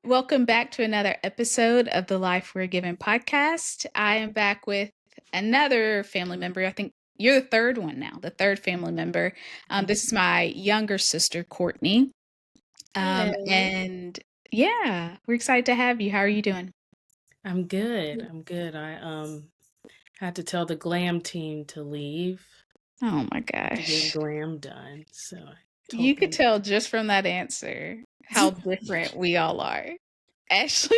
Welcome back to another episode of the Life We're Given podcast. I am back with another family member. I think you're the third one now, the third family member. This is my younger sister, Courtney. Hey. And yeah, we're excited to have you. How are you doing? I'm good. I had to tell the glam team to leave Oh my to get gosh. glam done. So I You told could them. tell just from that answer how different we all are. Ashley,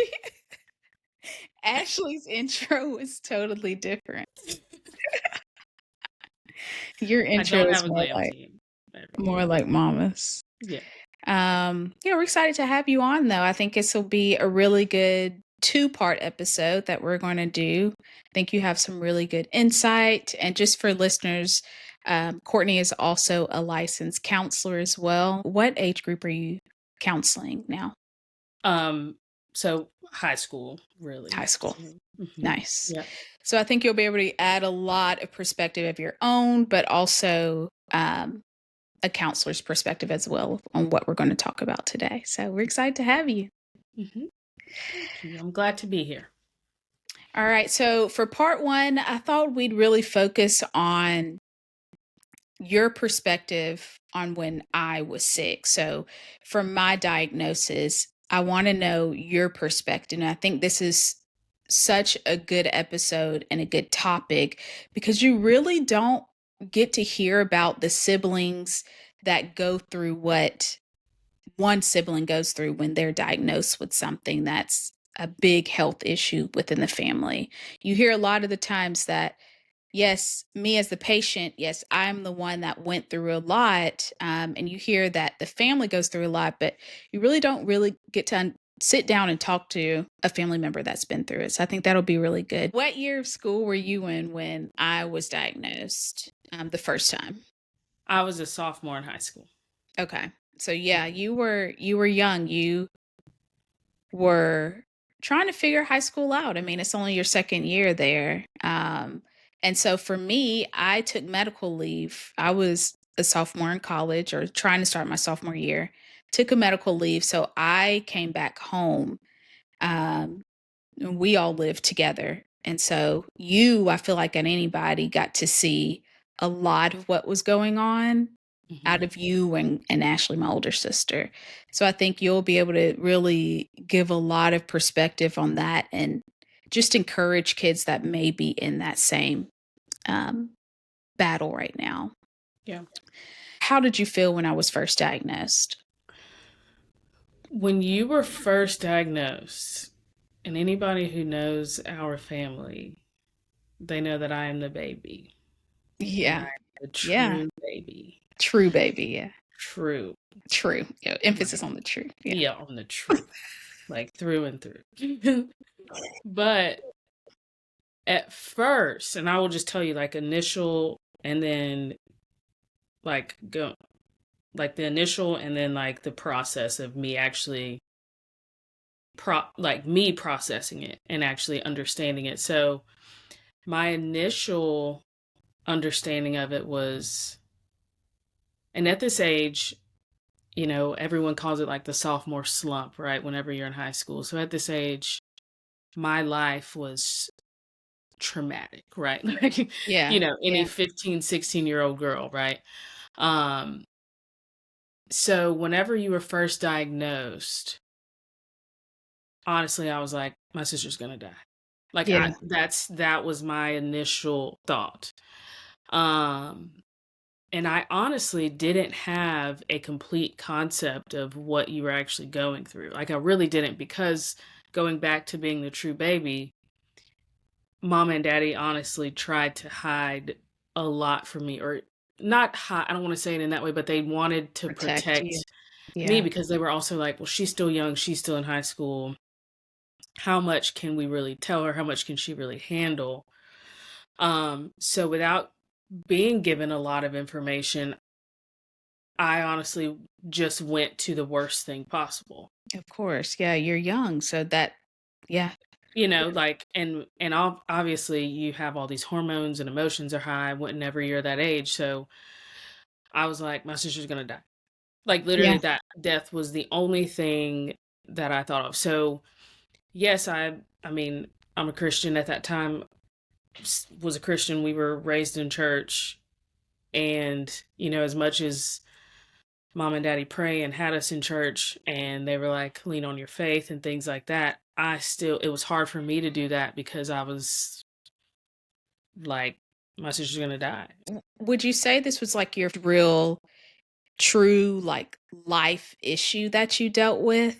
Ashley's intro was totally different. Your I intro don't is have a glam team. more like mama's. Yeah. We're excited to have you on though. I think this will be a really good two-part episode that we're going to do. I think you have some really good insight. And just for listeners, Courtney is also a licensed counselor as well. What age group are you counseling now? So high school, really. High school. Mhm. Nice. Yeah. So I think you'll be able to add a lot of perspective of your own, but also a counselor's perspective as well on what we're going to talk about today. So we're excited to have you. Thank you. I'm glad to be here. All right. So for part one, I thought we'd really focus on your perspective on when I was sick. So from my diagnosis, I want to know your perspective. And I think this is such a good episode and a good topic because you really don't get to hear about the siblings that go through what one sibling goes through when they're diagnosed with something that's a big health issue within the family. You hear a lot of the times that, yes, me as the patient, yes, I'm the one that went through a lot. And you hear that the family goes through a lot, but you really don't really get to sit down and talk to a family member that's been through it. So I think that'll be really good. What year of school were you in when I was diagnosed the first time? I was a sophomore in high school. Okay. So yeah, you were young. You were trying to figure high school out. I mean, it's only your second year there. And so for me, I took medical leave. I was a sophomore in college or trying to start my sophomore year, took a medical leave. So I came back home. And we all lived together. And so I feel like, and anybody got to see a lot of what was going on out of you and Ashley, my older sister. So I think you'll be able to really give a lot of perspective on that and just encourage kids that may be in that same battle right now. Yeah. How did you feel when I was first diagnosed? When you were first diagnosed, and anybody who knows our family, they know that I am the baby. Yeah. The true baby. True baby, yeah. True. Yeah, emphasis on the true. Yeah, on the truth. Like through and through. But at first, and I will just tell you like initial and then like go like the initial and then like the process of me actually me processing it and actually understanding it. So my initial understanding of it was, and at this age, everyone calls it like the sophomore slump, right? Whenever you're in high school. So at this age, my life was traumatic, right? Like, any 15, 16-year-old girl, right? So whenever you were first diagnosed, honestly, I was like, my sister's gonna die. Like, that was my initial thought. And I honestly didn't have a complete concept of what you were actually going through. Like, I really didn't, because going back to being the true baby, mom and daddy honestly tried to hide a lot from me, or not hide, I don't want to say it in that way, but they wanted to protect me, because they were also like, well, she's still young, she's still in high school. How much can we really tell her? How much can she really handle? So without being given a lot of information, I honestly just went to the worst thing possible. Of course. Yeah, you're young. So that, yeah. Like, and obviously you have all these hormones and emotions are high whenever you're that age. So I was like, my sister's gonna die. Like, Yeah. literally, that death was the only thing that I thought of. So, yes, I mean, I'm a Christian at that time, was a Christian. We were raised in church. And, as much as mom and daddy pray and had us in church and they were like, lean on your faith and things like that, it was hard for me to do that because I was like, my sister's gonna die. Would you say this was like your real, true, like life issue that you dealt with?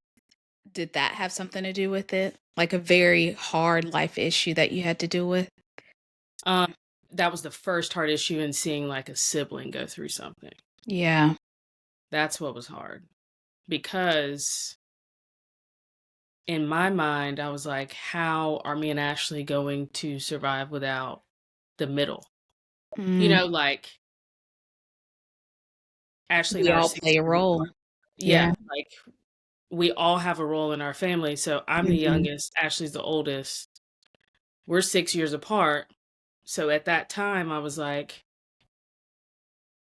Did that have something to do with it? Like a very hard life issue that you had to deal with? Um, that was the first hard issue in seeing like a sibling go through something. Yeah. That's what was hard because in my mind, I was like, how are me and Ashley going to survive without the middle? Mm. Like Ashley and We I are all 6 play a years role. apart. Yeah. Yeah, like we all have a role in our family. So I'm the Mhm. youngest, Ashley's the oldest. We're 6 years apart. So at that time I was like,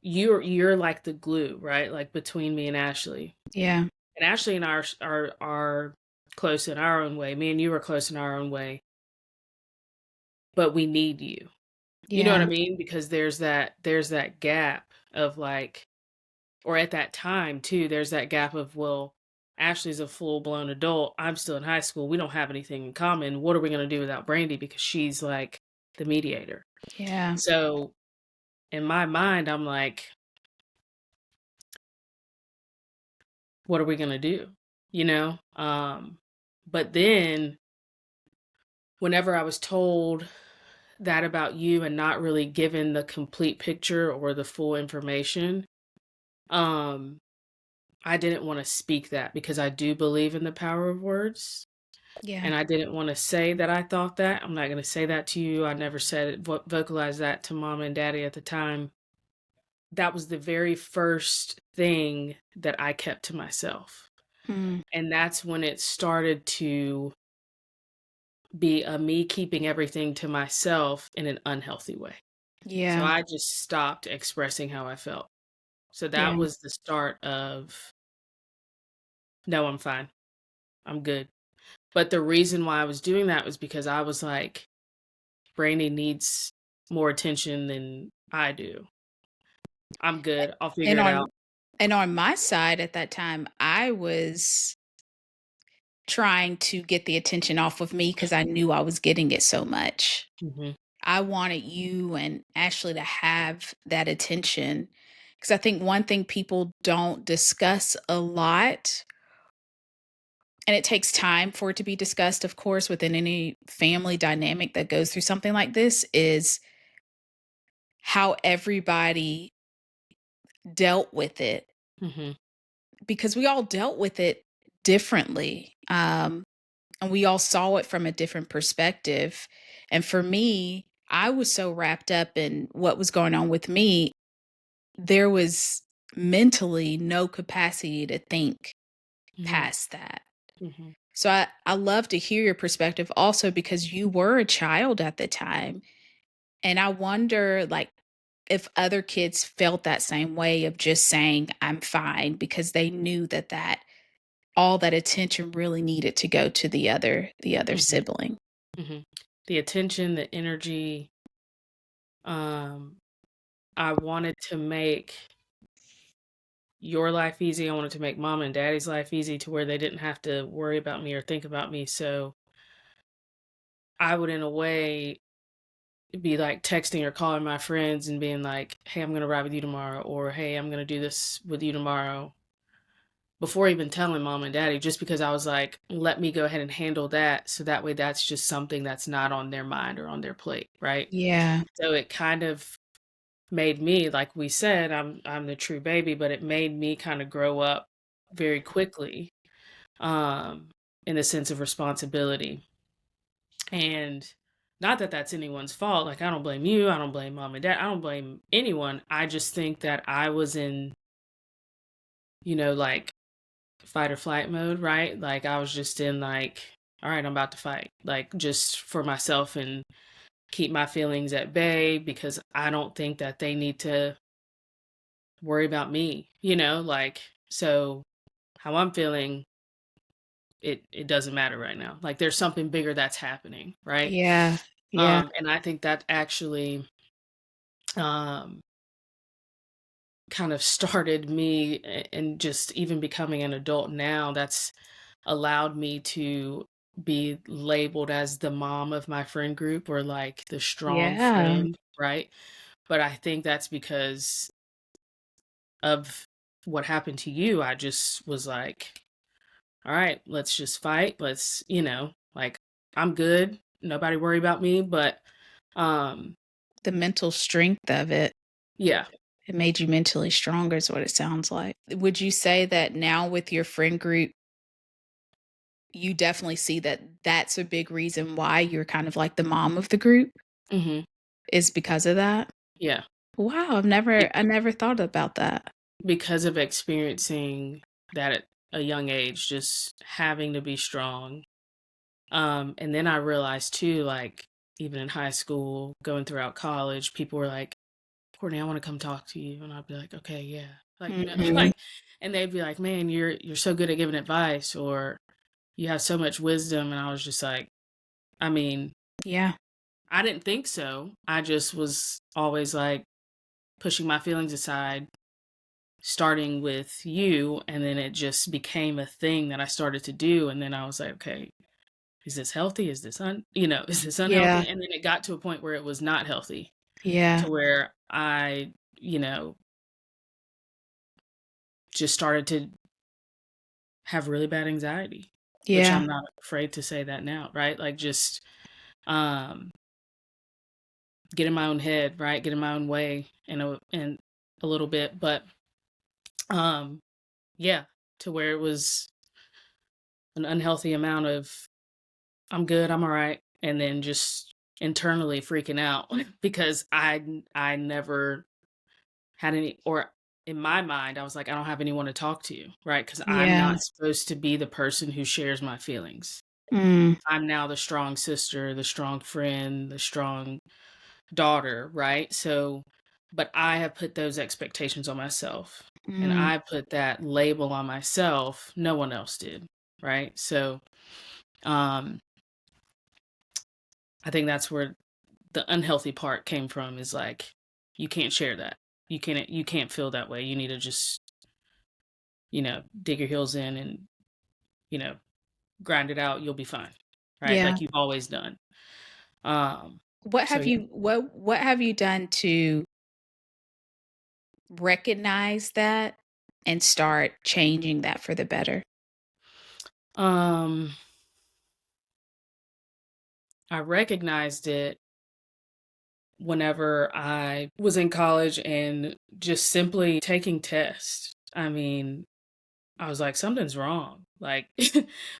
you're like the glue, right? Like between me and Ashley. Yeah. And Ashley and I are close in our own way. Me and you are close in our own way, but we need you. You know what Yeah. I mean? Because there's that gap of like, or at that time too, there's that gap of, well, Ashley's a full-blown adult. I'm still in high school. We don't have anything in common. What are we going to do without Brandi? Because she's like the mediator. Yeah. So in my mind, I'm like, what are we going to do? You know? But then whenever I was told that about you and not really given the complete picture or the full information, um, I didn't want to speak that because I do believe in the power of words. Yeah. And I didn't want to say that I thought that. I'm not going to say that to you. I never said it, vocalized that to mom and daddy at the time. That was the very first thing that I kept to myself. Mm. And that's when it started to be a me keeping everything to myself in an unhealthy way. So Yeah. I just stopped expressing how I felt. So Yeah. that was the start of, no, I'm fine. I'm good. But the reason why I was doing that was because I was like, Brainy needs more attention than I do. I'm good. I'll figure And it out. on my side at that time, I was trying to get the attention off of me because I knew I was getting it so much. Mhm, I wanted you and Ashley to have that attention because I think one thing people don't discuss a lot, and it takes time for it to be discussed, of course, within any family dynamic that goes through something like this, is how everybody dealt with it, mhm, because we all dealt with it differently. And we all saw it from a different perspective. And for me, I was so wrapped up in what was going on with me, there was mentally no capacity to think mhm, past that. mhm, So I love to hear your perspective also because you were a child at the time. And I wonder like if other kids felt that same way of just saying, I'm fine, because they knew that all that attention really needed to go to the other mhm, sibling. mhm. The attention, the energy, um, I wanted to make your life easy. I wanted to make mom and daddy's life easy to where they didn't have to worry about me or think about me. So I would, in a way, be like texting or calling my friends and being like, hey, I'm going to ride with you tomorrow, or hey, I'm going to do this with you tomorrow, before even telling mom and daddy, just because I was like, let me go ahead and handle that. So that way that's just something that's not on their mind or on their plate. Right. Yeah. So it kind of made me, like we said, I'm the true baby, but it made me kind of grow up very quickly, um, in the sense of responsibility. And not that that's anyone's fault. Like, I don't blame you. I don't blame mom and dad. I don't blame anyone. I just think that I was in, like fight or flight mode, right? Like I was just in like, all right, I'm about to fight, like just for myself and keep my feelings at bay because I don't think that they need to worry about me, like, so how I'm feeling, it doesn't matter right now. Like, there's something bigger that's happening, right? Yeah. Yeah. And I think that actually, um, kind of started me and just even becoming an adult now, that's allowed me to be labeled as the mom of my friend group, or like the strong Yeah. friend, right? But I think that's because of what happened to you. I just was like, all right, let's just fight. Let's, like, I'm good. Nobody worry about me. But um, The mental strength of it. yeah. It made you mentally stronger is what it sounds like. Would you say that now with your friend group, you definitely see that that's a big reason why you're kind of like the mom of the group Hmm. is because of that? Yeah. Wow, I never thought about that. Because of experiencing that at a young age, just having to be strong. And then I realized too, like, even in high school, going throughout college, people were like, Courtney, I want to come talk to you. And I'd be like, okay, yeah. Like, Mhm. like, and they'd be like, man, you're so good at giving advice, or you have so much wisdom. And I was just like, I mean, Yeah. I didn't think so. I just was always like pushing my feelings aside, starting with you, and then it just became a thing that I started to do. And then I was like, okay, is this healthy? Is this is this Yeah. unhealthy? And then it got to a point where it was not healthy, Yeah. to where I, just started to have really bad anxiety, which Yeah. I'm not afraid to say that now, right? Like, just um get in my own head, right? Get in my own way in a little bit. But um yeah, to where it was an unhealthy amount of I'm good, I'm all right, and then just internally freaking out because I never had any, or in my mind I was like, I don't have anyone to talk to, right? Because I'm Yeah. not supposed to be the person who shares my feelings. Mm. I'm now the strong sister, the strong friend, the strong daughter, right? So, but I have put those expectations on myself, and Mm. I put that label on myself. No one else did, right? So, um, I think that's where the unhealthy part came from, is like, you can't share that. You can't feel that way. You need to just, dig your heels in and, you know, grind it out. You'll be fine. Right? Yeah. Like you've always done. Um, so yeah. What have you done to recognize that and start changing that for the better? Um, I recognized it whenever I was in college and just simply taking tests. I mean, I was like, something's wrong. Like,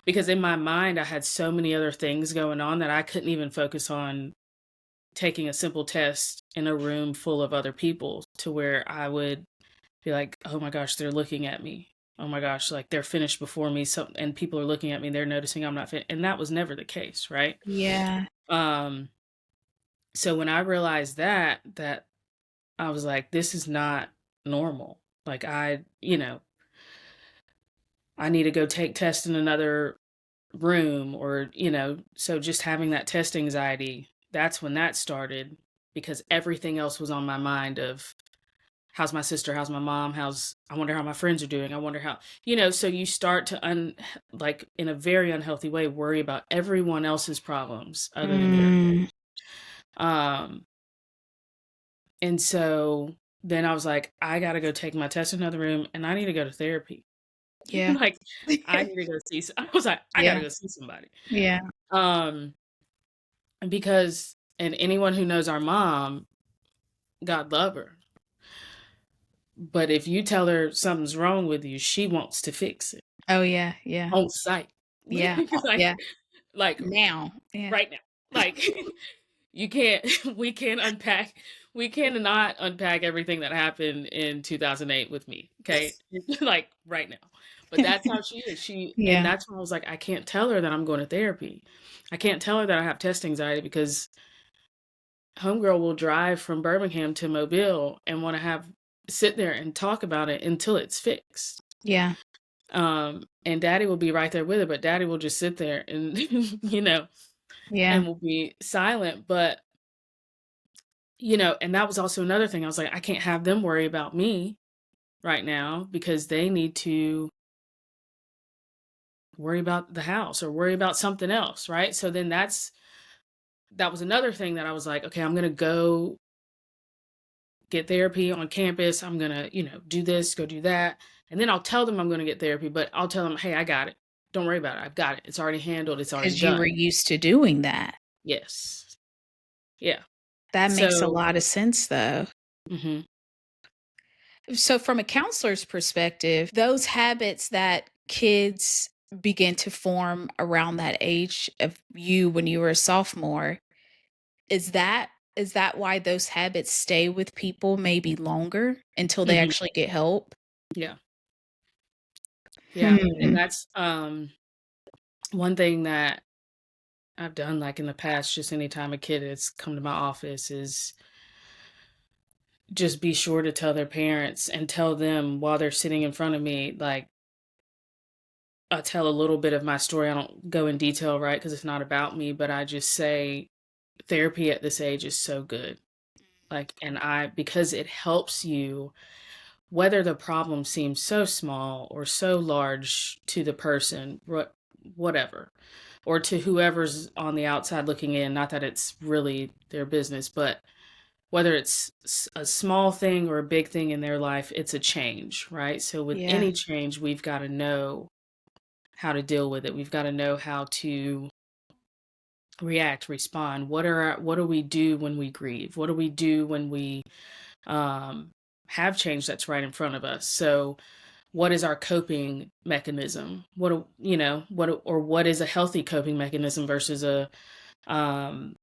because in my mind, I had so many other things going on that I couldn't even focus on taking a simple test in a room full of other people, to where I would be like, oh my gosh, they're looking at me. Oh my gosh, like they're finished before me. So, and people are looking at me, they're noticing I'm not fit. And that was never the case, right? Yeah. Um, so when I realized that I was like, this is not normal. Like, I need to go take tests in another room, or, so just having that test anxiety, that's when that started, because everything else was on my mind of, how's my sister, how's my mom, I wonder how my friends are doing, I wonder how, so you start to like, in a very unhealthy way, worry about everyone else's problems other than yours. Mm. Um and so then I was like, I got to go take my test in another room, and I need to go to therapy. Yeah. Like, I need to go see I was like, I got to Yeah. go see somebody. Yeah. Um because, and anyone who knows our mom, God love her, but if you tell her something's wrong with you, she wants to fix it Oh, yeah. Yeah. on site. Yeah. like Yeah. like Now. Yeah. right now. Like, you can't we cannot unpack everything that happened in 2008 with me, okay? Like, right now. But that's how she is. And Yeah. that's why I was like, I can't tell her that I'm going to therapy. I can't tell her that I have test anxiety, because homegirl will drive from Birmingham to Mobile and want to have sit there and talk about it until it's fixed. Yeah. And daddy will be right there with it, but daddy will just sit there and, Yeah. and will be silent. But, and that was also another thing. I was like, I can't have them worry about me right now because they need to worry about the house or worry about something else. Right. So then that was another thing that I was like, okay, I'm going to go get therapy on campus. I'm going to, do this, go do that. And then I'll tell them I'm going to get therapy, but I'll tell them, hey, I got it. Don't worry about it. I've got it. It's already handled. It's already 'Cause you were done. used to doing that. Yes. Yeah. That makes a So, lot of sense, though. mhm, So, from a counselor's perspective, those habits that kids begin to form around that age of you when you were a sophomore, is that is that why those habits stay with people maybe longer until they mhm, actually get help? yeah, yeah, and Hmm. that's, one thing that I've done, like, in the past, just anytime a kid has come to my office is just be sure to tell their parents and tell them while they're sitting in front of me, like, I tell a little bit of my story. I don't go in detail, right? Because it's not about me, but I just say therapy at this age is so good. Like, and because it helps you, whether the problem seems so small or so large to the person, whatever, or to whoever's on the outside looking in, not that it's really their business, but whether it's a small thing or a big thing in their life, it's a change, right? So with Yeah. any change, we've got to know how to deal with it. We've got to know how to react, respond. What do we do when we grieve? What do we do when we um, have change that's right in front of us? So what is our coping mechanism? What is a healthy coping mechanism versus um,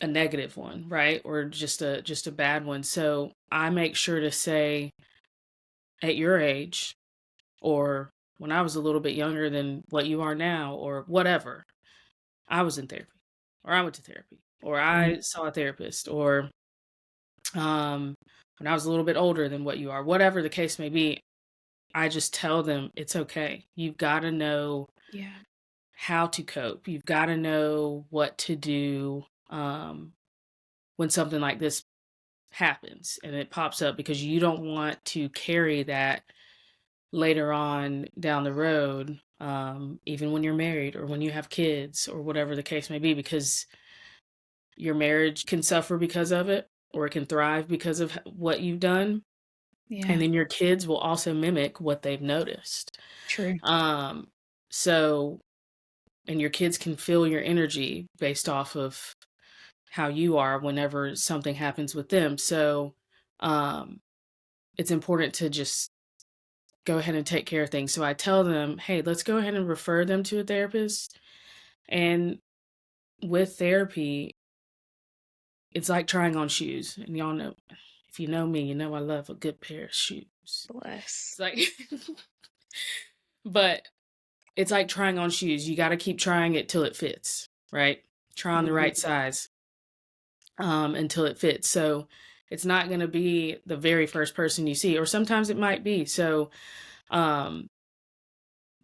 a negative one, right? Or just a bad one. So I make sure to say at your age or when I was a little bit younger than what you are now or whatever, I was in therapy or I went to therapy or Mm. I saw a therapist or um when I was a little bit older than what you are, whatever the case may be, I just tell them it's okay. You've got to know Yeah. how to cope. You've got to know what to do when something like this happens and it pops up because you don't want to carry that later on down the road, even when you're married or when you have kids or whatever the case may be, because your marriage can suffer because of it or it can thrive because of what you've done. And Yeah. then your kids will also mimic what they've noticed. True. Um, so, and your kids can feel your energy based off of how you are whenever something happens with them. So, um, it's important to just go ahead and take care of things. So I tell them, hey, let's go ahead and refer them to a therapist. And with therapy, it's like trying on shoes. And y'all know, if you know me, you know I love a good pair of shoes. Bless. It's like, but it's like trying on shoes. You got to keep trying it till it fits, right? Try on the Mhm. right size until it fits. So it's not going to be the very first person you see, or sometimes it might be. So um,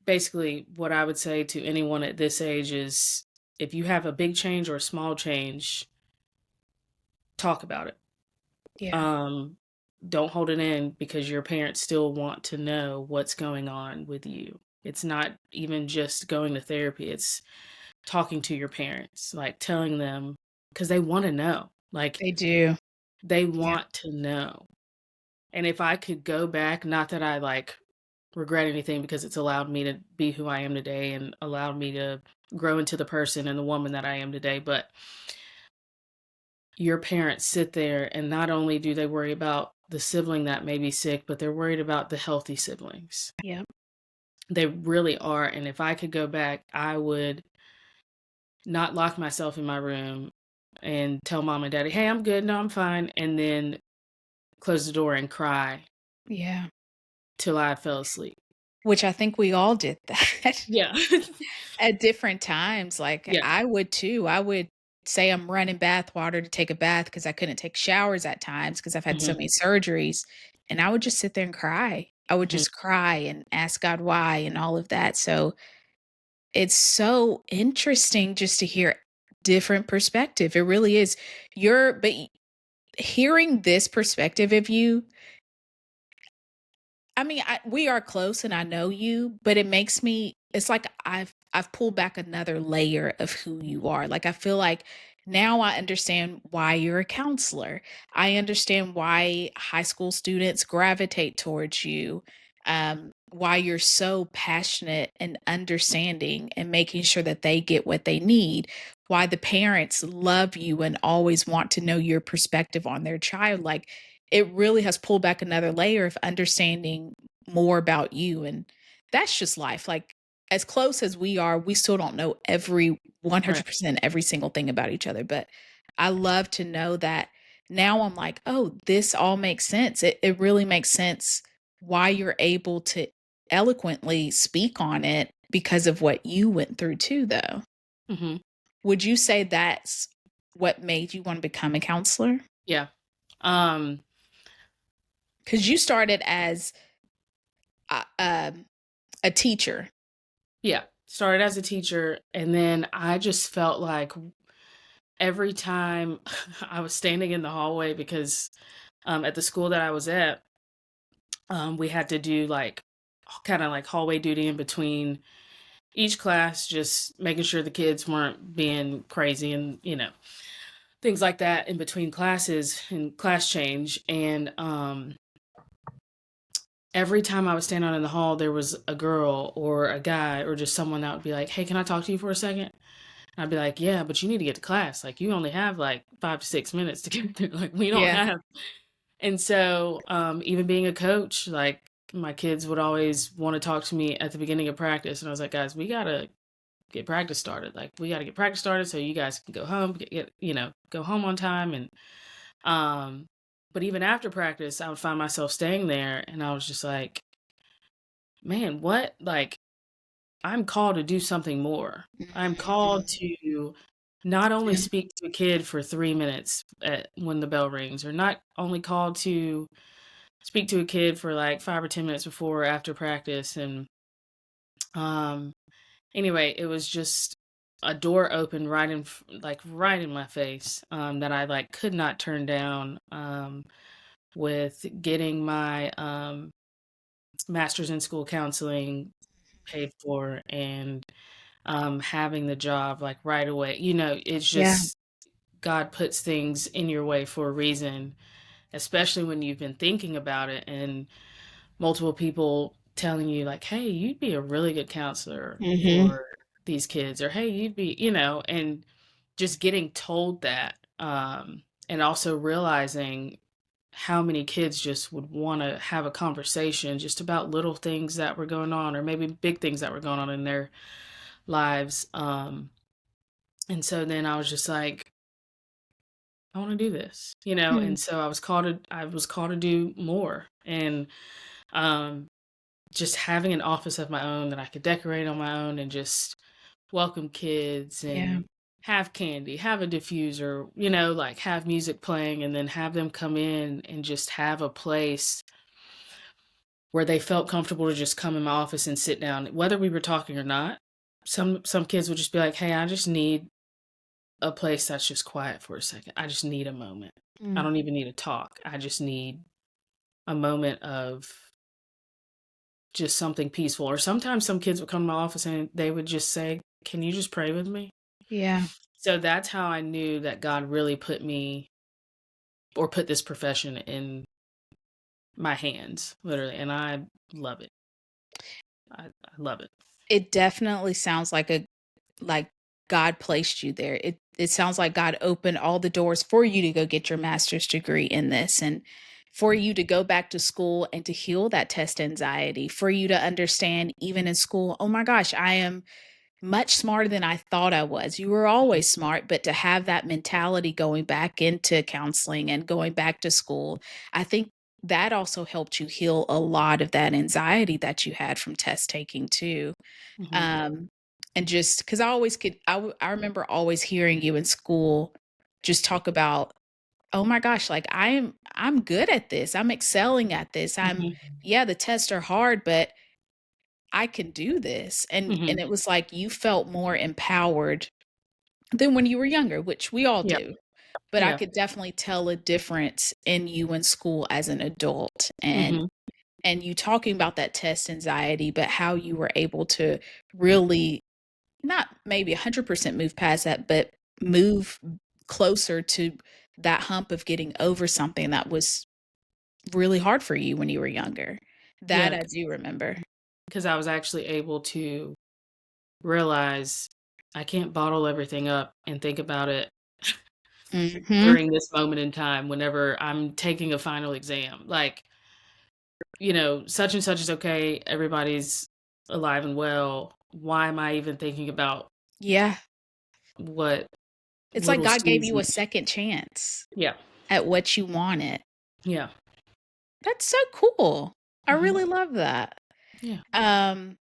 basically, what I would say to anyone at this age is if you have a big change or a small change, talk about it. Yeah. Um, don't hold it in because your parents still want to know what's going on with you. It's not even just going to therapy, it's talking to your parents, like telling them because they want to know. Like They do. they Yeah. want to know. And if I could go back, not that I like regret anything because it's allowed me to be who I am today and allowed me to grow into the person and the woman that I am today, but your parents sit there and not only do they worry about the sibling that may be sick, but they're worried about the healthy siblings. Yeah. They really are. And if I could go back, I would not lock myself in my room and tell mom and daddy, hey, I'm good. No, I'm fine. And then close the door and cry Yeah. till I fell asleep. Which I think we all did that Yeah. at different times. Like, Yeah. I would too. I would say I'm running bath water to take a bath because I couldn't take showers at times because 'cause I've had so Hmm. many surgeries, and I would just sit there and cry. I would Mhm. just cry and ask God why and all of that. So it's so interesting just to hear different perspective. It really is. Hearing this perspective of you, I mean, we are close and I know you, but it makes me it's like I've pulled back another layer of who you are. Like I feel like now I understand why you're a counselor. I understand why high school students gravitate towards you. Why you're so passionate and understanding and making sure that they get what they need. Why the parents love you and always want to know your perspective on their child. Like it really has pulled back another layer of understanding more about you, and that's just life. Like, as close as we are, we still don't know every Right. 100% every single thing about each other, but I love to know that now I'm like, "Oh, this all makes sense." It really makes sense why you're able to eloquently speak on it because of what you went through too, though. Mhm. Would you say that's what made you wanna become a counselor? Yeah. Um, Because you started as a teacher. yeah. Started as a teacher, and then I just felt like every time I was standing in the hallway because, at the school that I was at, we had to do, like, kinda like hallway duty in between each class, just making sure the kids weren't being crazy and, things like that in between classes and class change, and, every time I would stand out in the hall, there was a girl or a guy or just someone that would be like, "Hey, can I talk to you for a second?" And I'd be like, "Yeah, but you need to get to class. Like, you only have like 5 to 6 minutes to get there. Like, we don't Yeah. have." And so, even being a coach, like, my kids would always want to talk to me at the beginning of practice, and I was like, "Guys, we gotta get practice started. Like, we gotta get practice started so you guys can go home, go home on time." And um, but even after practice, I would find myself staying there, and I was just like, "Man, what? Like, I'm called to do something more. I'm called Mhm. to not only Yeah. speak to a kid for 3 minutes when the bell rings, or not only called to speak to a kid for like 5 or 10 minutes before or after practice." And um, anyway, it was just a door open right in my face, that I like could not turn down, with getting my master's in school counseling paid for, and having the job like right away. It's Yeah. just God puts things in your way for a reason, especially when you've been thinking about it and multiple people telling you like, "Hey, you'd be a really good counselor Mhm. for these kids," or "Hey, you'd be," and just getting told that, and also realizing how many kids just would want to have a conversation just about little things that were going on, or maybe big things that were going on in their lives. And so then I was just like, I want to do this, Hmm. and so I was called to do more. And um just having an office of my own that I could decorate on my own and just welcome kids Yeah. and have candy, have a diffuser, like have music playing, and then have them come in and just have a place where they felt comfortable to just come in my office and sit down, whether we were talking or not. Some kids would just be like, "Hey, I just need a place that's just quiet for a second. I just need a moment. I Mm. don't even need to talk. I just need a moment of just something peaceful." Or sometimes some kids would come to my office and they would just say, "Can you just pray with me?" Yeah. So that's how I knew that God really put this profession in my hands, literally. And I love it. I love it. It definitely sounds like God placed you there. It sounds like God opened all the doors for you to go get your master's degree in this, and for you to go back to school and to heal that test anxiety, for you to understand even in school, "Oh my gosh, I am much smarter than I thought I was." You were always smart, but to have that mentality going back into counseling and going back to school, I think that also helped you heal a lot of that anxiety that you had from test taking too. Mhm. Um, and just because I always I remember always hearing you in school just talk about, "Oh my gosh, like, I'm good at this. I'm excelling at this. Mhm. Yeah, the tests are hard, but I can do this." And Mhm. it was like you felt more empowered than when you were younger, which we all Yeah. do. But I Yeah. could definitely tell a difference in you in school as an adult, Mhm. and you talking about that test anxiety, but how you were able to really not maybe 100% move past that, but move closer to that hump of getting over something that was really hard for you when you were younger. That Yeah, I do remember. because I was actually able to realize I can't bottle everything up and think about it Mhm. during this moment in time whenever I'm taking a final exam. Like, such and such is okay, everybody's alive and well. Why am I even thinking about Yeah. what It's like little God gave you Susie. a second chance Yeah. at what you wanted. Yeah. That's so cool. I Mhm. really love that. Yeah. Um,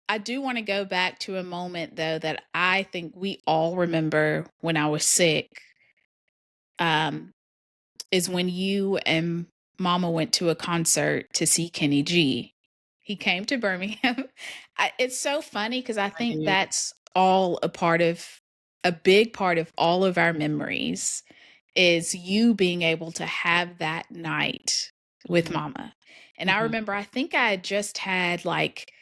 I do wanna go back to a moment, though, that I think we all remember when I was sick, um, is when you and mama went to a concert to see Kenny G. He came to Birmingham. It's so funny because I I think did. that's all a big part of all of our memories is you being able to have that night with Mhm. mama. And I Mhm. remember I think I had just had, like,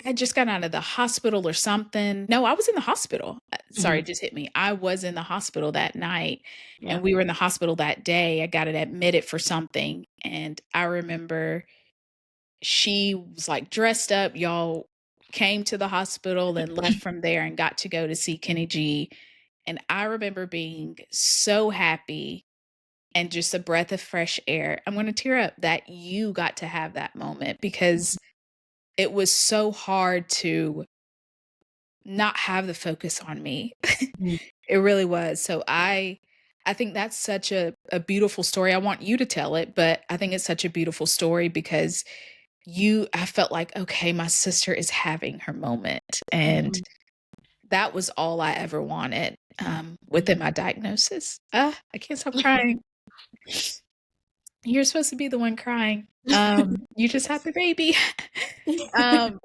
I had just gotten out of the hospital or something. No, I was in the hospital. Sorry, Mhm. it just hit me. I was in the hospital that night, Yeah. and we were in the hospital that day. I got it admitted for something, and I remember she was, like, dressed up. Y'all came to the hospital and left from there and got to go to see Kenny G, and I remember being so happy and just a breath of fresh air. I'm gonna tear up that you got to have that moment because it was so hard to not have the focus on me. Mhm. It really was. So I think that's such a beautiful story. I want you to tell it, but I think it's such a beautiful story because I felt like, okay, my sister is having her moment. And Mhm. that was all I ever wanted Yeah. within my diagnosis. I can't stop crying. You're supposed to be the one crying. You just had the baby. um,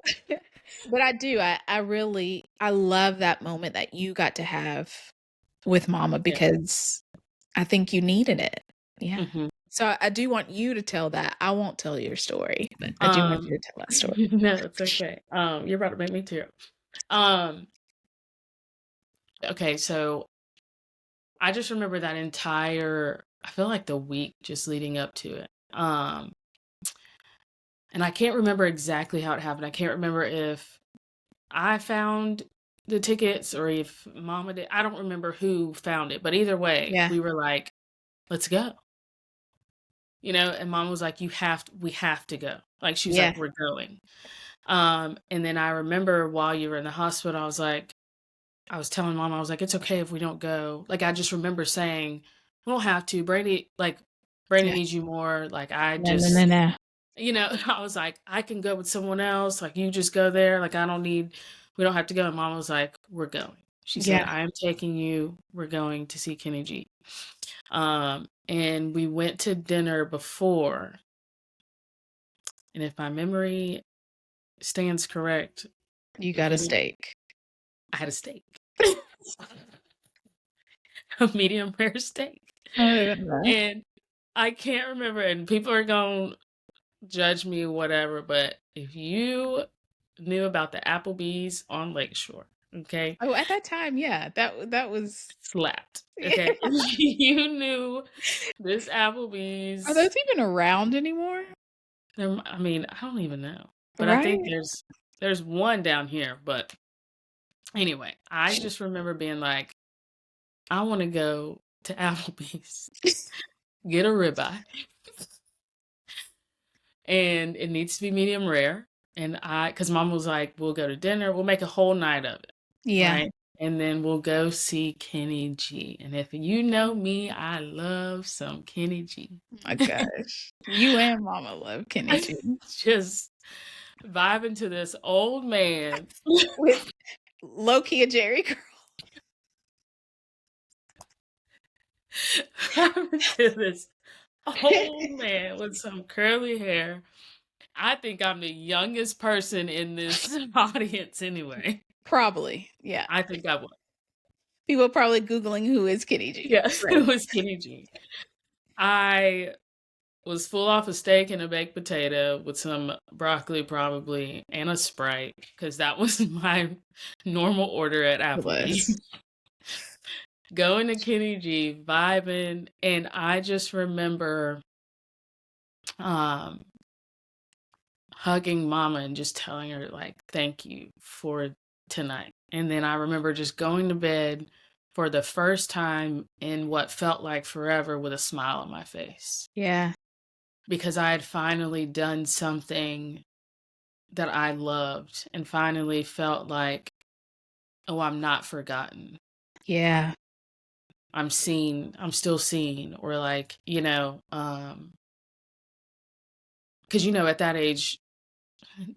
but I do. I really I love that moment that you got to have with mama Yeah. because I think you needed it. Yeah. Mhm. So I do want you to tell that. I won't tell your story, but I do want Um, you to tell that story. no, it's okay. You're about to make me tear up. Um, okay, so I just remember that entire I feel like the week just leading up to it. And I can't remember exactly how it happened. I can't remember if I found the tickets or if mama did. I don't remember who found it, but either way, Yeah. we were like, let's go. And mom was like, we have to go. Like she was Yeah. like, we're going. And then I remember while you were in the hospital, I was telling mom, I was like, it's okay if we don't go. Like I just remember saying, we don't have to. Brady Yeah. needs you more. Like I No, no, no, just no. I was like, I can go with someone else. Like you just go there. Like we don't have to go. And mom was like, we're going. She said, Yeah. I am taking you. We're going to see Kenny G. And we went to dinner before. And if my memory stands correct, You if got a any steak. I had a steak. A medium rare steak. Oh, And I can't remember, and people are gonna judge me, whatever, but if you knew about the Applebee's on Lakeshore, okay? oh, at that time, yeah, that was Slapped, yeah. okay? If you knew this Are Applebee's, those even around anymore? I mean, I don't even know, but I think Right? there's one down here, but anyway, I just remember being like, I wanna go to Applebee's, get a ribeye, and it needs to be medium rare. And because mom was like, we'll go to dinner, we'll make a whole night of it, Yeah. right? And then we'll go see Kenny G. And if you know me, I love some Kenny G. Oh my gosh. You and mama love Kenny G. Just vibing to this old man. With low key a Jerry girl. Happened to this old man with some curly hair. I think I'm the youngest person in this audience anyway. Probably, yeah. I think I was. People probably Googling who is Kenny G. Yes, it Right. was Kenny G. I was full off a steak and a baked potato with some broccoli probably and a Sprite because that was my normal order at Fabulous. Applebee's. Going to Kenny G, vibing, and I just remember um hugging mama and just telling her like thank you for tonight. And then I remember just going to bed for the first time in what felt like forever with a smile on my face Yeah, because I had finally done something that I loved and finally felt like, oh, I'm not forgotten. yeah, I'm seen, I'm still seen, or like, because at that age,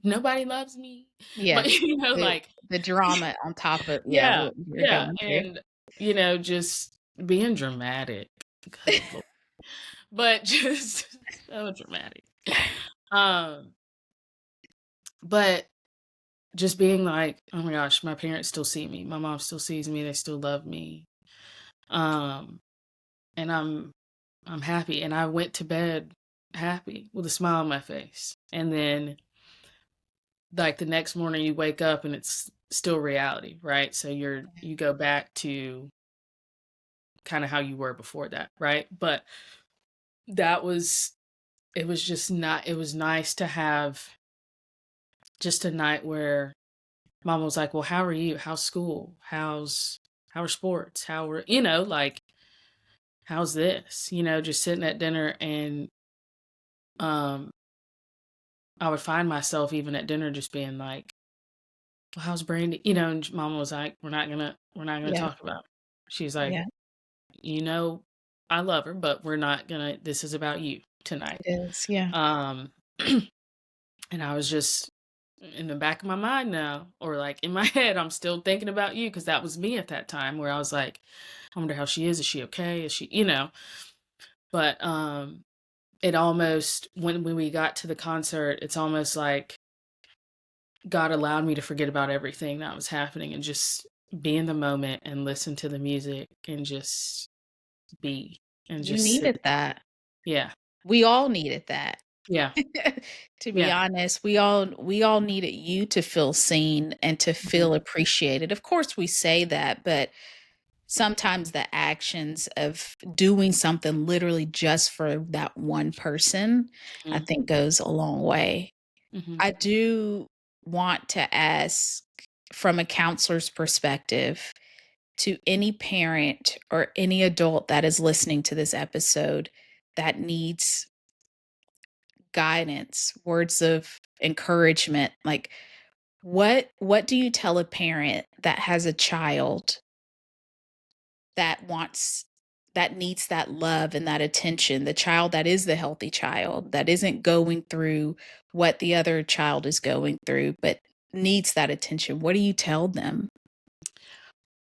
nobody loves me. yeah. But The like the drama on top of yeah, yeah, what you're yeah, going through. and, just being dramatic. Good lord. But just so dramatic. Um, but just being like, "Oh my gosh, my parents still see me. My mom still sees me. They still love me." Um, and I'm happy, and I went to bed happy with a smile on my face. And then, like, the next morning you wake up and it's still reality, right? So you go back to kinda how you were before that, right? But that was it was just not it was nice to have just a night where mom was like, "Well, how are you? How's school? How are sports? How are" like, "How's this?" Just sitting at dinner and, um, I would find myself even at dinner just being like, "Well, how's Brandi?" And mama was like, "We're not gonna Yeah, talk about it." She's like, yeah, "You know, I love her, but we're not gonna this is about you tonight." it is, yeah. Um And I was just in the back of my mind now, or like in my head, I'm still thinking about you because that was me at that time where I was like, I wonder how she is. Is she okay? Is she? But it almost when we got to the concert, it's almost like God allowed me to forget about everything that was happening and just be in the moment and listen to the music and just be and You just sit. needed that. Yeah. We all needed that. Yeah. To be Yeah. honest, we all needed you to feel seen and to Mhm. feel appreciated. Of course, we say that, but sometimes the actions of doing something literally just for that one person, I Mhm. think goes a long way. Mhm. I do want to ask from a counselor's perspective to any parent or any adult that is listening to this episode that needs guidance, words of encouragement, like what do you tell a parent that has a child that wants that needs that love and that attention, the child that is the healthy child that isn't going through what the other child is going through but needs that attention? What do you tell them?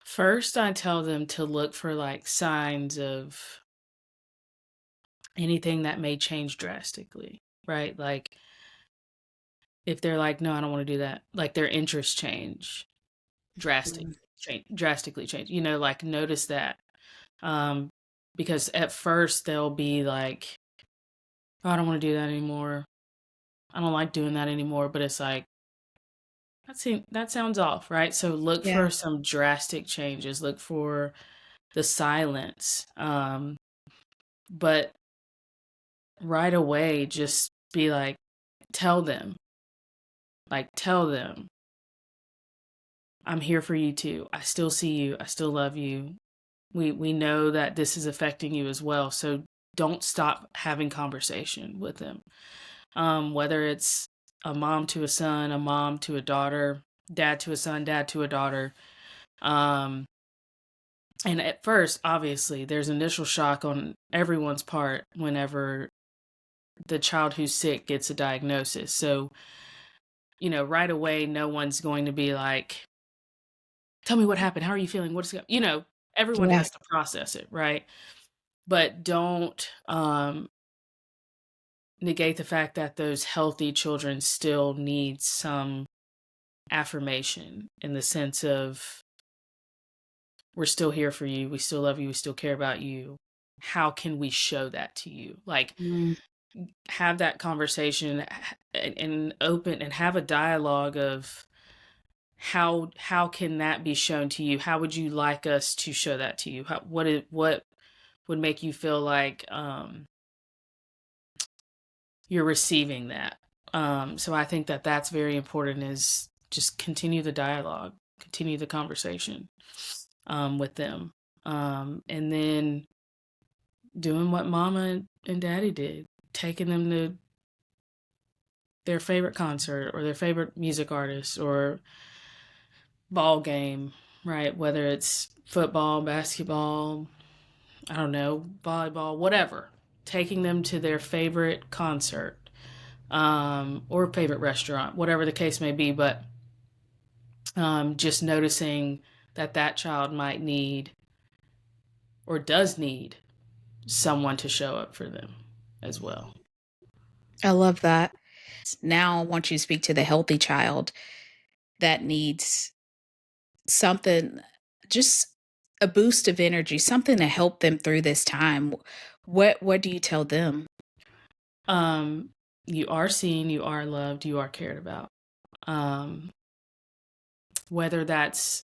First, I tell them to look for like signs of anything that may change drastically, right? Like if they're like, no, I don't want to do that, like their interests Mm. drastically change, like notice that. Um, because at first they'll be like, oh, I don't want to do that anymore. I don't like doing that anymore. But it's like, that sounds off, right? So look Yeah. for some drastic changes, look for the silence. But right away, just be like, tell them, tell them, I'm here for you too. I still see you. I still love you. We know that this is affecting you as well. So don't stop having conversation with them. Whether it's a mom to a son, a mom to a daughter, dad to a son, dad to a daughter. Um, and at first, obviously, there's initial shock on everyone's part whenever the child who's sick gets a diagnosis. So, right away, no one's going to be like, tell me what happened. How are you feeling? Everyone Yeah. has to process it, right? but don't negate the fact that those healthy children still need some affirmation in the sense of, we're still here for you, we still love you, we still care about you. How can we show that to you? Like, Mm. have that conversation and open and have a dialogue of how can that be shown to you? How would you like us to show that to you? What would make you feel like you're receiving that? So I think that that's very important, is just continue the dialogue, continue the conversation with them. And then doing what mama and daddy did, taking them to their favorite concert or their favorite music artist or ball game, right? Whether it's football, basketball, I don't know, volleyball, whatever. Taking them to their favorite concert, or favorite restaurant, whatever the case may be. But just noticing that that child might need or does need someone to show up for them as well. I love that. Now I want you to speak to the healthy child that needs something, just a boost of energy, something to help them through this time. What do you tell them? Um, you are seen, you are loved, you are cared about. Um, whether that's,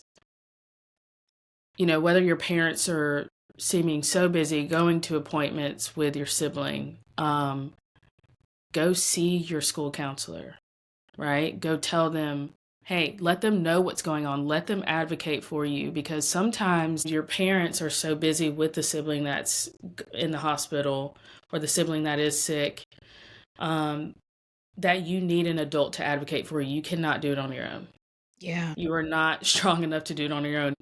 whether your parents are seeming so busy going to appointments with your sibling, go see your school counselor, right? Go tell them, hey, let them know what's going on. Let them advocate for you, because sometimes your parents are so busy with the sibling that's in the hospital or the sibling that is sick, that you need an adult to advocate for you. You cannot do it on your own. Yeah. You are not strong enough to do it on your own.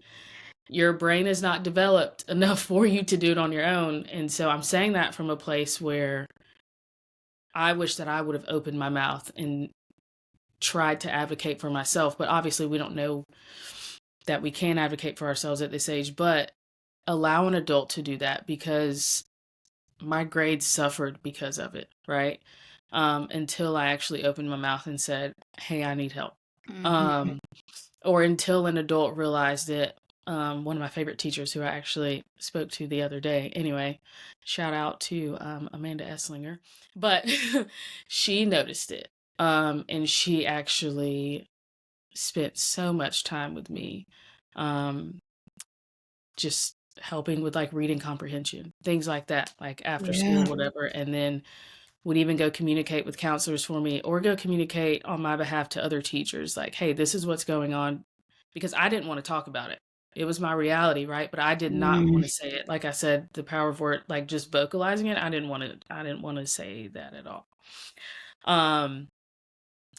Your brain is not developed enough for you to do it on your own. And so I'm saying that from a place where I wish that I would have opened my mouth and tried to advocate for myself. But obviously, we don't know that we can advocate for ourselves at this age. But allow an adult to do that, because my grades suffered because of it, right? Until I actually opened my mouth and said, hey, I need help. Mhm. Or until an adult realized it. One of my favorite teachers, who I actually spoke to the other day, anyway, shout out to Amanda Esslinger, but she noticed it. And she actually spent so much time with me, um, just helping with like reading comprehension, things like that, like after school, Yeah. whatever. And then would even go communicate with counselors for me, or go communicate on my behalf to other teachers, like, hey, this is what's going on, because I didn't want to talk about it. It was my reality, right? But I did not Mm. want to say it. Like I said, the power of word, like just vocalizing it, I didn't want to say that at all. Um,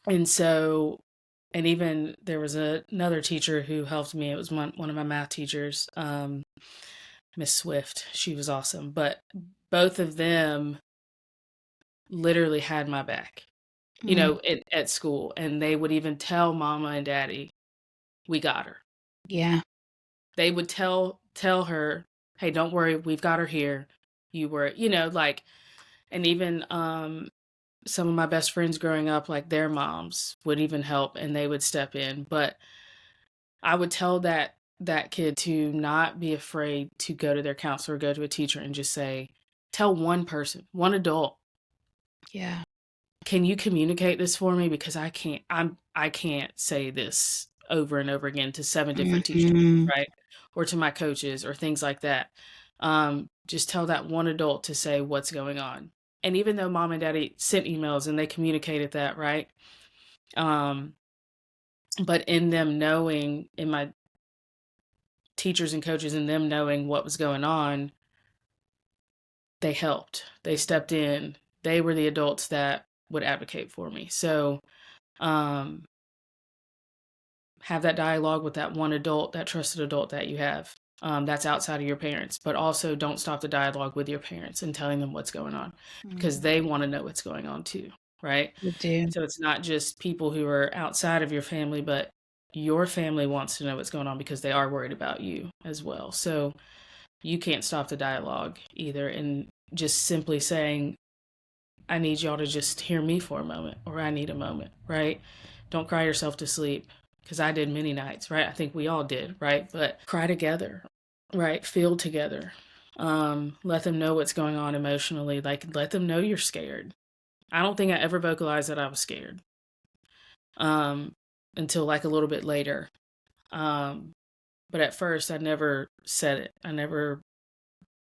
and so, and even there was another teacher who helped me. It was one of my math teachers, Miss Swift. She was awesome. But both of them literally had my back, Mm. at school. And they would even tell mama and daddy, we got her. Yeah. They would tell her, hey, don't worry, we've got her here. You were, like, and even some of my best friends growing up, like their moms would even help and they would step in. But I would tell that kid to not be afraid to go to their counselor, go to a teacher, and just say, tell one person, one adult, Yeah. can you communicate this for me? Because I can't say this over and over again to 7 different teachers, Mhm. right? Or to my coaches or things like that. Just tell that one adult to say what's going on. And even though mom and daddy sent emails and they communicated that, right? Um, but in them knowing, in my teachers and coaches and them knowing what was going on, they helped. They stepped in. They were the adults that would advocate for me. So, um, have that dialogue with that one adult, that trusted adult that you have, that's outside of your parents. But also, don't stop the dialogue with your parents and telling them what's going on, because Mm. they want to know what's going on too, right? You do. So it's not just people who are outside of your family, but your family wants to know what's going on because they are worried about you as well. So you can't stop the dialogue either. And just simply saying, I need y'all to just hear me for a moment, or I need a moment, right? Don't cry yourself to sleep, because I did many nights, right? I think we all did, right? But cry together, right? Feel together. Let them know what's going on emotionally. Like, let them know you're scared. I don't think I ever vocalized that I was scared um, until like a little bit later. Um, but at first, I never said it. I never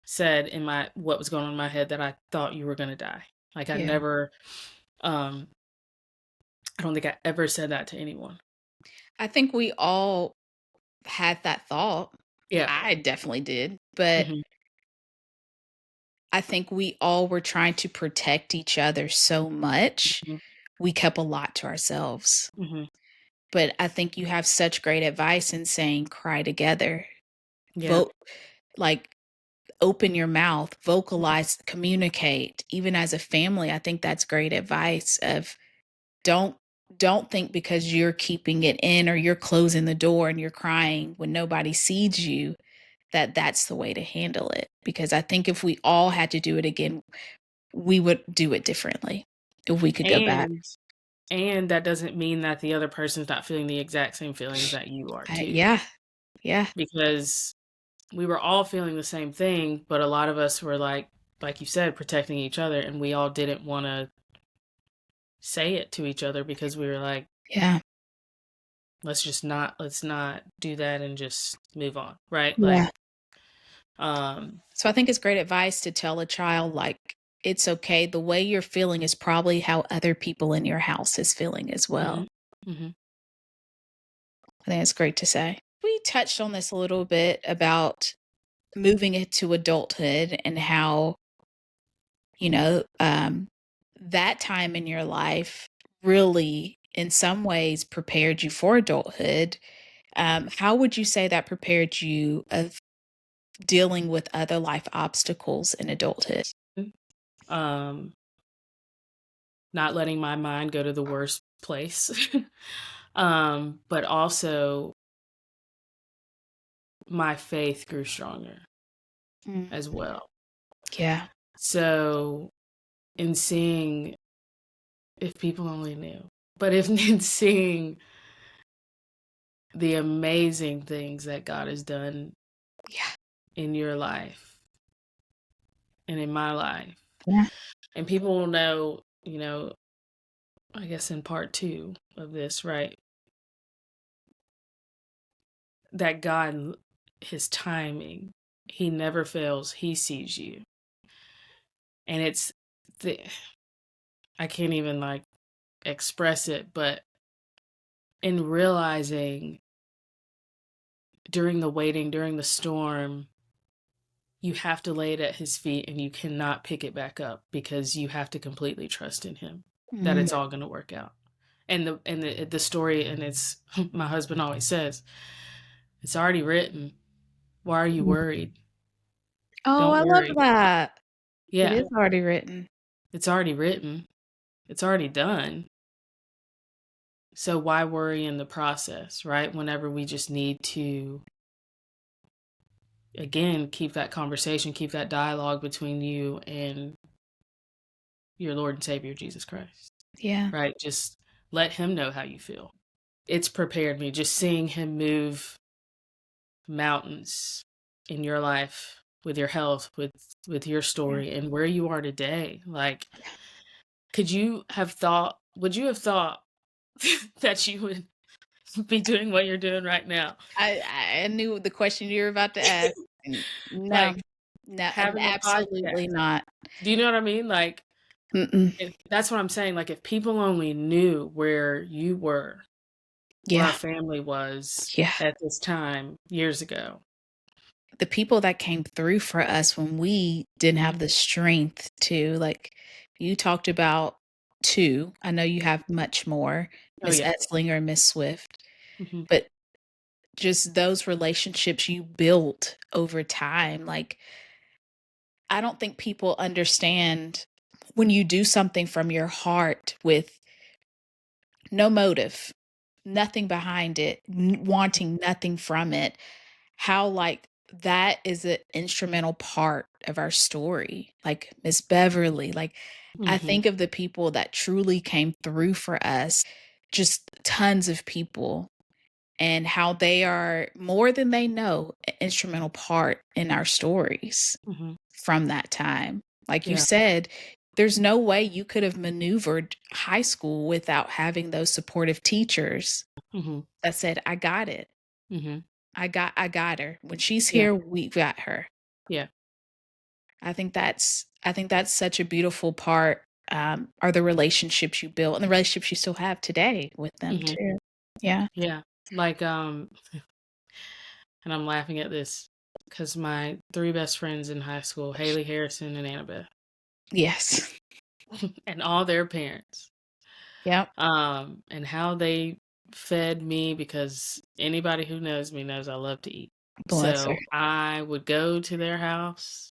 said in my what was going on in my head that I thought you were going to die. Like, I Yeah. never. Um, I don't think I ever said that to anyone. I think we all had that thought. Yeah. I definitely did, but Hmm. I think we all were trying to protect each other so much, Hmm. we kept a lot to ourselves. Hmm. But I think you have such great advice in saying cry together. Yeah. Vote like open your mouth, vocalize, communicate. Even as a family, I think that's great advice of don't don't think because you're keeping it in or you're closing the door and you're crying when nobody sees you that that's the way to handle it, because I think if we all had to do it again, we would do it differently if we could go back. And that doesn't mean that the other person's not feeling the exact same feelings that you are too, Yeah, yeah, because we were all feeling the same thing, but a lot of us were like you said, protecting each other, and we all didn't want to say it to each other because we were like, yeah, let's not do that and just move on, right? yeah. Like, um, So I think it's great advice to tell a child, like, it's okay. The way you're feeling is probably how other people in your house is feeling as well. mhm, mhm, I think it's great to say. We touched on this a little bit about moving into adulthood and how, you know, that time in your life really, in some ways, prepared you for adulthood. How would you say that prepared you of dealing with other life obstacles in adulthood? um, not letting my mind go to the worst place, but also my faith grew stronger Mm, as well. yeah, So, in seeing, if people only knew, but if in seeing the amazing things that God has done yeah, in your life and in my life, yeah, and people will know, I guess in part two of this, right, that God, his timing, he never fails, he sees you. And it's the, I can't even like express it, but in realizing during the waiting, during the storm, you have to lay it at his feet and you cannot pick it back up because you have to completely trust in him that mm. it's all going to work out. And the story, and it's my husband always says, it's already written. Why are you Mm. worried? Oh, Don't I love worry. that. It Yeah, is already written. it's already written. It's already done. So why worry in the process, right? Whenever we just need to, again, keep that conversation, keep that dialogue between you and your Lord and Savior, Jesus Christ, Yeah, right? Just let him know how you feel. It's prepared me just seeing him move mountains in your life with your health, with your yeah. story and where you are today. Like, would you have thought that you would be doing what you're doing right now? I knew the question you were about to ask. No, Like, no, and having a absolutely podcast. not. Do you know what I mean? Like, Mm-mm. that's what I'm saying. Like, if people only knew where you were, where our Yeah, family was yeah. at this time years ago. The people that came through for us when we didn't have Mhm. the strength to, like, you talked about 2. I know you have much more, Oh, Miss yeah. Etzlinger and Miss Swift, Mhm. but just those relationships you built over time, like, I don't think people understand when you do something from your heart with no motive, nothing behind it, wanting nothing from it, how, like, that is an instrumental part of our story, like Miss Beverly, like, I Mhm. think of the people that truly came through for us, just tons of people, and how they are, more than they know, an instrumental part in our stories Mhm. from that time. Like you Yeah. said, there's no way you could have maneuvered high school without having those supportive teachers Mhm. that said, "I got it. Mhm. I got her. When she's Yeah. here, we've got her." Yeah. I think that's such a beautiful part, are the relationships you built and the relationships you still have today with them Mhm. too. Yeah. Yeah. Like, and I'm laughing at this because my 3 best friends in high school, Haley, Harrison, and Annabeth, Yes. and all their parents, Yep. and how they fed me because anybody who knows me knows I love to eat. Bless her. So I would go to their house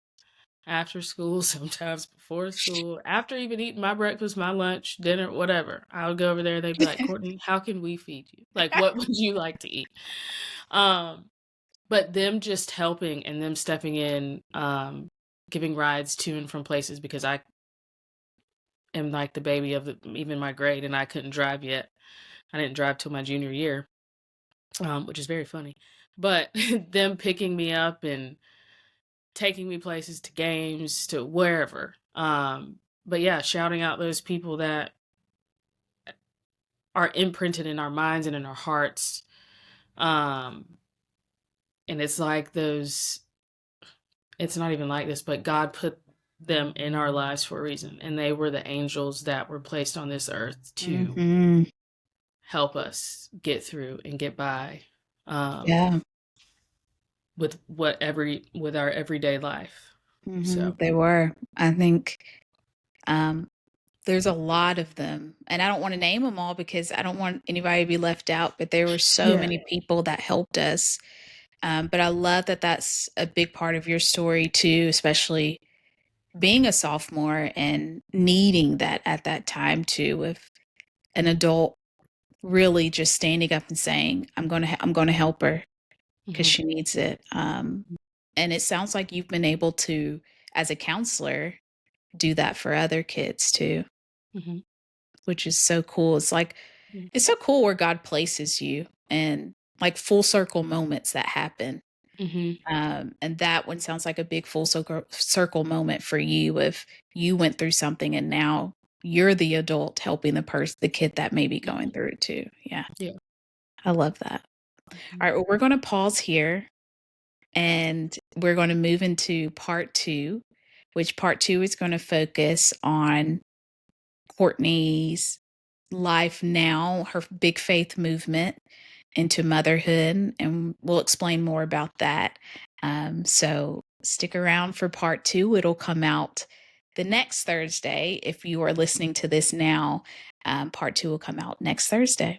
after school, sometimes before school, after even eating my breakfast, my lunch, dinner, whatever. I would go over there, they'd be like, "Courtney, how can we feed you? Like, what would you like to eat?" Um, but them just helping and them stepping in, giving rides to and from places because I am like the baby of even my grade and I couldn't drive yet. I didn't drive till my junior year, which is very funny. But them picking me up and taking me places to games, to wherever. But yeah, shouting out those people that are imprinted in our minds and in our hearts. Um, and it's like those, it's not even like this, but God put them in our lives for a reason. And they were the angels that were placed on this earth to Mhm. help us get through and get by um, Yeah. with our everyday life. So, They were. I think, um, there's a lot of them, and I don't wanna name them all because I don't want anybody to be left out, but there were so yeah. many people that helped us, but I love that that's a big part of your story too, especially being a sophomore and needing that at that time too, with an adult really just standing up and saying, I'm gonna help her because Hmm. she needs it." And it sounds like you've been able to, as a counselor, do that for other kids too, Hmm. which is so cool. Yeah. It's so cool where God places you and like full circle moments that happen. Hmm. And that one sounds like a big full circle moment for you if you went through something and now you're the adult helping the kid that may be going Hmm. through it too. Yeah. Yeah. I love that. Mhm. All right. Well, we're going to pause here and we're going to move into part two, which part two is going to focus on Courtney's life now, her big faith movement into motherhood, and we'll explain more about that. So stick around for part two. It'll come out the next Thursday. If you are listening to this now, part two will come out next Thursday.